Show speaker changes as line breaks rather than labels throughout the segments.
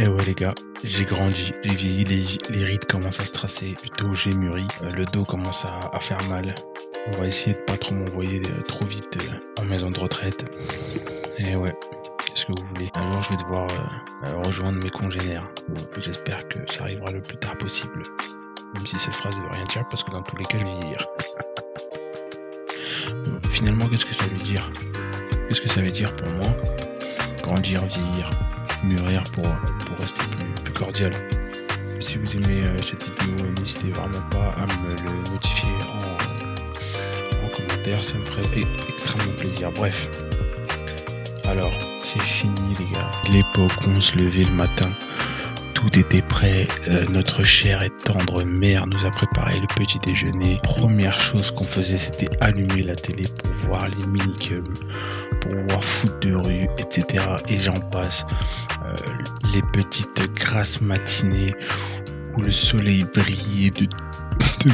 Et ouais les gars, j'ai grandi, j'ai vieilli, les rides commencent à se tracer, plutôt j'ai mûri, le dos commence à faire mal. On va essayer de pas trop m'envoyer trop vite en maison de retraite. Et ouais, qu'est-ce que vous voulez? Un jour je vais devoir rejoindre mes congénères. Bon, j'espère que ça arrivera le plus tard possible. Même si cette phrase ne veut rien dire, parce que dans tous les cas je vais vieillir. Finalement, qu'est-ce que ça veut dire? Qu'est-ce que ça veut dire pour moi? Grandir, vieillir, mûrir pour rester plus cordial. Si vous aimez cette vidéo, n'hésitez vraiment pas à me le notifier en commentaire, ça me ferait extrêmement plaisir. Bref, alors c'est fini les gars. L'époque où on se levait le matin, tout était prêt, notre chère et tendre mère nous a préparé le petit déjeuner. Première chose qu'on faisait, c'était allumer la télé pour voir les minicums, pour voir foot de rue, etc. Et j'en passe. Les petites grasses matinées où le soleil brillait de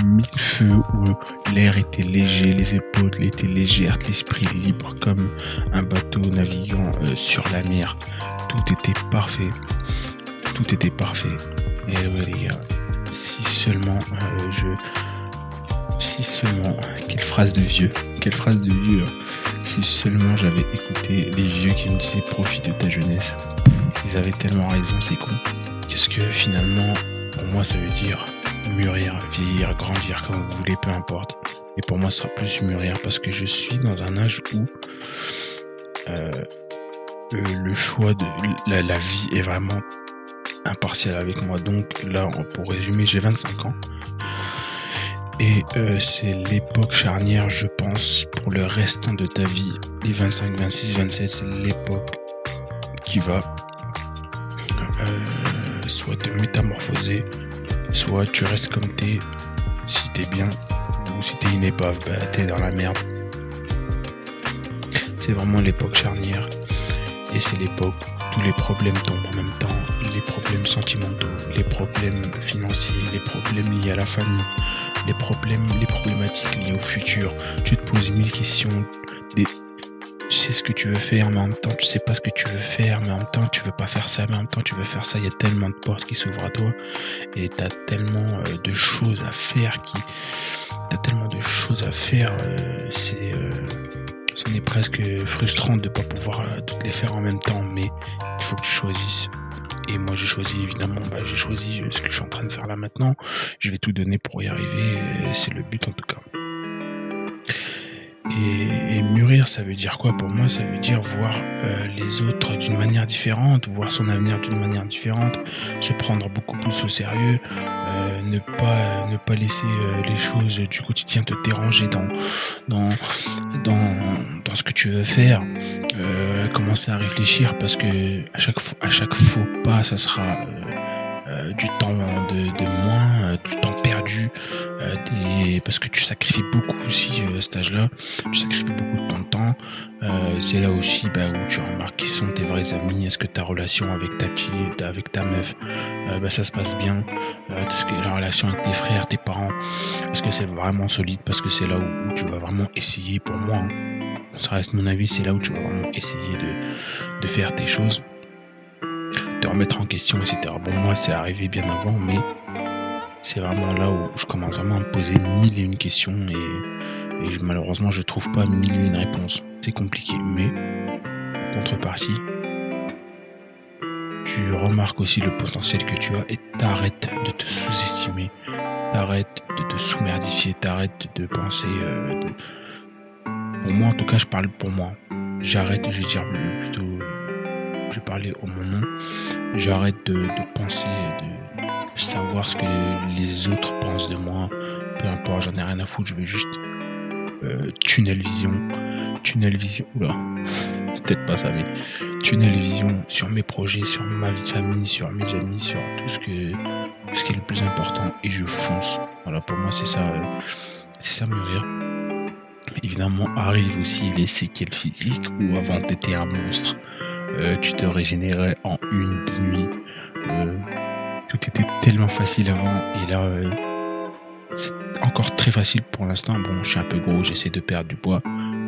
mille feux, où l'air était léger, les épaules étaient légères, l'esprit libre comme un bateau naviguant sur la mer. Tout était parfait. Tout était parfait. Et ouais les gars, si seulement quelle phrase de vieux, si seulement j'avais écouté les vieux qui me disaient profite de ta jeunesse. Ils avaient tellement raison, c'est con. Qu'est-ce que finalement, pour moi ça veut dire mûrir, vieillir, grandir, comme vous voulez, peu importe. Et pour moi ça sera plus mûrir parce que je suis dans un âge où le choix de la vie est vraiment impartial avec moi. Donc là, pour résumer, j'ai 25 ans et c'est l'époque charnière, je pense, pour le restant de ta vie. Les 25, 26, 27, c'est l'époque qui va soit te métamorphoser, soit tu restes comme t'es si t'es bien, ou si t'es une épave, bah t'es dans la merde. C'est vraiment l'époque charnière et c'est l'époque où tous les problèmes tombent en même temps. Les problèmes sentimentaux, les problèmes financiers, les problèmes liés à la famille, les problématiques liées au futur. Tu te poses 1000 questions. Tu sais ce que tu veux faire, mais en même temps, tu sais pas ce que tu veux faire, mais en même temps, tu veux pas faire ça, mais en même temps, tu veux faire ça. Il y a tellement de portes qui s'ouvrent à toi et t'as tellement de choses à faire ce n'est presque frustrant de pas pouvoir toutes les faire en même temps, mais il faut que tu choisisses. Et moi j'ai choisi évidemment, ce que je suis en train de faire là maintenant. Je vais tout donner pour y arriver, c'est le but en tout cas. Et mûrir, ça veut dire quoi pour moi? Ça veut dire voir les autres d'une manière différente, voir son avenir d'une manière différente, se prendre beaucoup plus au sérieux, ne pas laisser les choses du quotidien te déranger dans ce que tu veux faire. Commencer à réfléchir parce que à chaque faux pas, ça sera du temps de moins, du temps perdu, parce que tu sacrifies beaucoup aussi à cet âge-là, tu sacrifies beaucoup de ton temps. C'est là aussi où tu remarques qui sont tes vrais amis, est-ce que ta relation avec ta meuf, ça se passe bien, est-ce que la relation avec tes frères, tes parents, est-ce que c'est vraiment solide, parce que c'est là où tu vas vraiment essayer, pour moi, hein, ça reste mon avis, c'est là où tu vas vraiment essayer de faire tes choses, te remettre en question, etc. Bon, moi, c'est arrivé bien avant, mais c'est vraiment là où je commence vraiment à me poser 1001 questions et malheureusement, je trouve pas 1001 réponses. C'est compliqué, mais en contrepartie, tu remarques aussi le potentiel que tu as et t'arrêtes de te sous-estimer, t'arrêtes de te sous-merdifier, t'arrêtes de penser... Pour moi, en tout cas, je parle pour moi. J'arrête, je vais dire plutôt... Je vais parler au mon nom. J'arrête de penser, de savoir ce que les autres pensent de moi. Peu importe, j'en ai rien à foutre. Je veux juste tunnel vision, oula, peut-être pas ça, mais tunnel vision sur mes projets, sur ma vie de famille, sur mes amis, sur tout ce qui est le plus important, et je fonce. Voilà, pour moi, c'est ça mûrir. Évidemment, arrivent aussi les séquelles physiques où avant t'étais un monstre, tu te régénérais en 1-2 nuits, tout était tellement facile avant et là c'est encore très facile pour l'instant. Bon, je suis un peu gros, j'essaie de perdre du poids,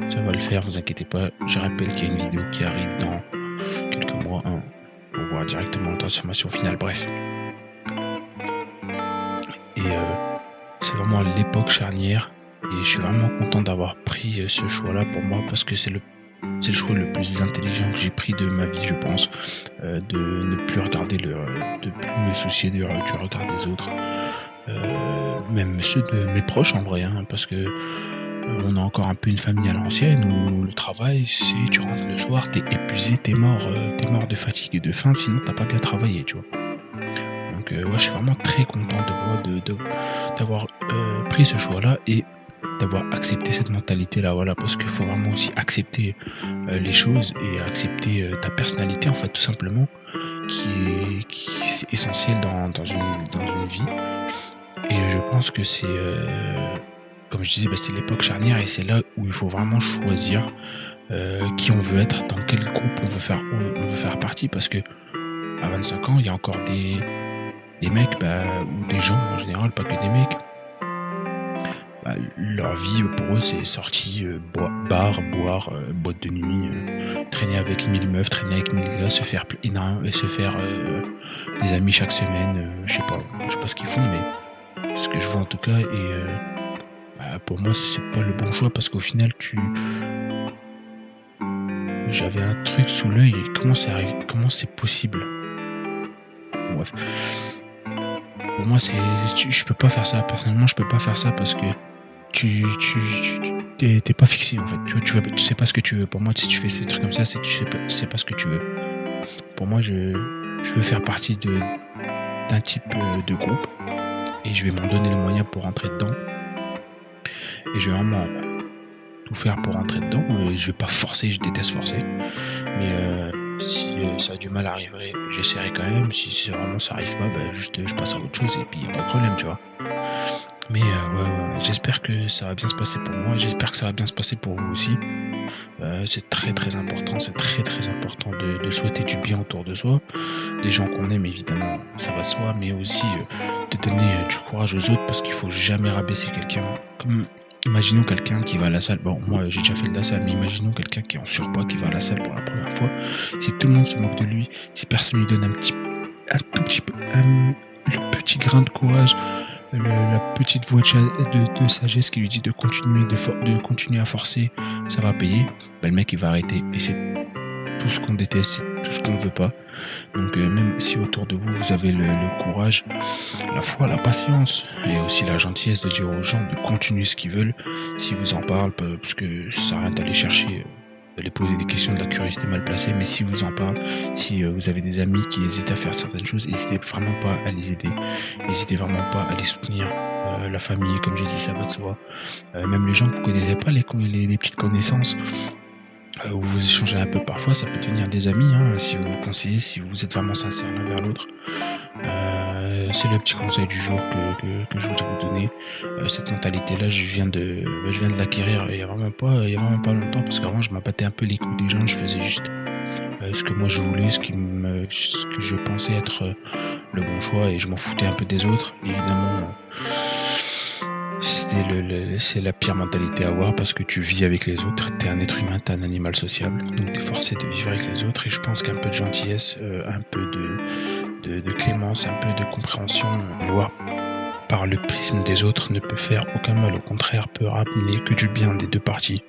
ça va le faire, vous inquiétez pas. Je rappelle qu'il y a une vidéo qui arrive dans quelques mois, pour voir directement la transformation finale. Bref. Et c'est vraiment l'époque charnière et je suis vraiment content d'avoir pris ce choix-là pour moi parce que c'est le choix le plus intelligent que j'ai pris de ma vie, je pense, de ne plus regarder de plus me soucier du regard des autres, même ceux de mes proches en vrai, hein, parce que on a encore un peu une famille à l'ancienne où le travail, c'est tu rentres le soir, t'es épuisé, t'es mort de fatigue et de faim, sinon t'as pas bien travaillé, tu vois. Donc ouais, je suis vraiment très content de moi d'avoir pris ce choix-là et d'avoir accepté cette mentalité-là, voilà, parce qu'il faut vraiment aussi accepter les choses et accepter ta personnalité, en fait, tout simplement, c'est essentiel dans une vie. Et je pense que comme je disais, c'est l'époque charnière et c'est là où il faut vraiment choisir qui on veut être, dans quel groupe on veut faire partie, parce que à 25 ans, il y a encore des mecs, ou des gens en général, pas que des mecs. Leur vie pour eux c'est sortie, bar, boire, boîte de nuit, traîner avec 1000 meufs, traîner avec 1000 gars, se faire des amis chaque semaine, je sais pas ce qu'ils font, mais c'est ce que je vois en tout cas. Et pour moi c'est pas le bon choix parce qu'au final j'avais un truc sous l'œil et comment c'est possible? Bref. Pour moi je peux pas faire ça, personnellement je peux pas faire ça parce que t'es pas fixé en fait, tu sais pas ce que tu veux. Pour moi, si tu fais ces trucs comme ça, c'est que tu sais pas ce que tu veux. Pour moi, je veux faire partie d'un type de groupe et je vais m'en donner les moyens pour rentrer dedans. Et je vais vraiment tout faire pour rentrer dedans. Je vais pas forcer, je déteste forcer. Mais si ça a du mal à arriver, j'essaierai quand même. Si vraiment ça arrive pas, je passe à autre chose et puis y a pas de problème, tu vois. Mais ouais, j'espère que ça va bien se passer pour moi, j'espère que ça va bien se passer pour vous aussi. C'est très très important, de souhaiter du bien autour de soi, des gens qu'on aime évidemment, ça va de soi, mais aussi de donner du courage aux autres parce qu'il faut jamais rabaisser quelqu'un. Comme imaginons quelqu'un qui va à la salle, bon moi j'ai déjà fait de la salle, mais imaginons quelqu'un qui est en surpoids, qui va à la salle pour la première fois, si tout le monde se moque de lui, si personne lui donne un tout petit peu, le petit grain de courage, la petite voix de sagesse qui lui dit de continuer à forcer, ça va payer, le mec il va arrêter et c'est tout ce qu'on déteste, c'est tout ce qu'on ne veut pas. Donc même si autour de vous vous avez le courage, la foi, la patience et aussi la gentillesse de dire aux gens de continuer ce qu'ils veulent, s'ils vous en parlent, parce que ça sert à rien d'aller chercher d'aller poser des questions de la curiosité mal placée, mais si vous en parlez, si vous avez des amis qui hésitent à faire certaines choses, n'hésitez vraiment pas à les aider, n'hésitez vraiment pas à les soutenir. La famille, comme j'ai dit, ça va de soi. Même les gens que vous connaissez pas, les petites connaissances, où vous échangez un peu parfois, ça peut devenir des amis, hein, si vous vous conseillez, si vous êtes vraiment sincère l'un vers l'autre. C'est le petit conseil du jour que je voudrais vous donner. Cette mentalité-là, je viens de l'acquérir il y a vraiment pas longtemps, parce qu'avant je m'abattais un peu les coups des gens, je faisais juste ce que moi je voulais, ce que je pensais être le bon choix, et je m'en foutais un peu des autres. Évidemment, c'est la pire mentalité à avoir parce que tu vis avec les autres, t'es un être humain, t'es un animal sociable, donc t'es forcé de vivre avec les autres. Et je pense qu'un peu de gentillesse, un peu de clémence, un peu de compréhension, voir par le prisme des autres ne peut faire aucun mal, au contraire peut ramener que du bien des deux parties.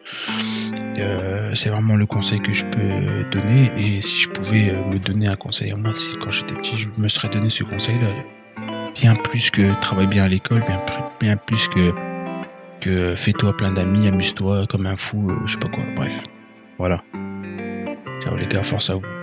C'est vraiment le conseil que je peux donner, et si je pouvais me donner un conseil à moi, si quand j'étais petit je me serais donné ce conseil là, bien plus que travaille bien à l'école, bien plus que fais-toi plein d'amis, amuse-toi comme un fou, je sais pas quoi, bref. Voilà. Ciao les gars, force à vous.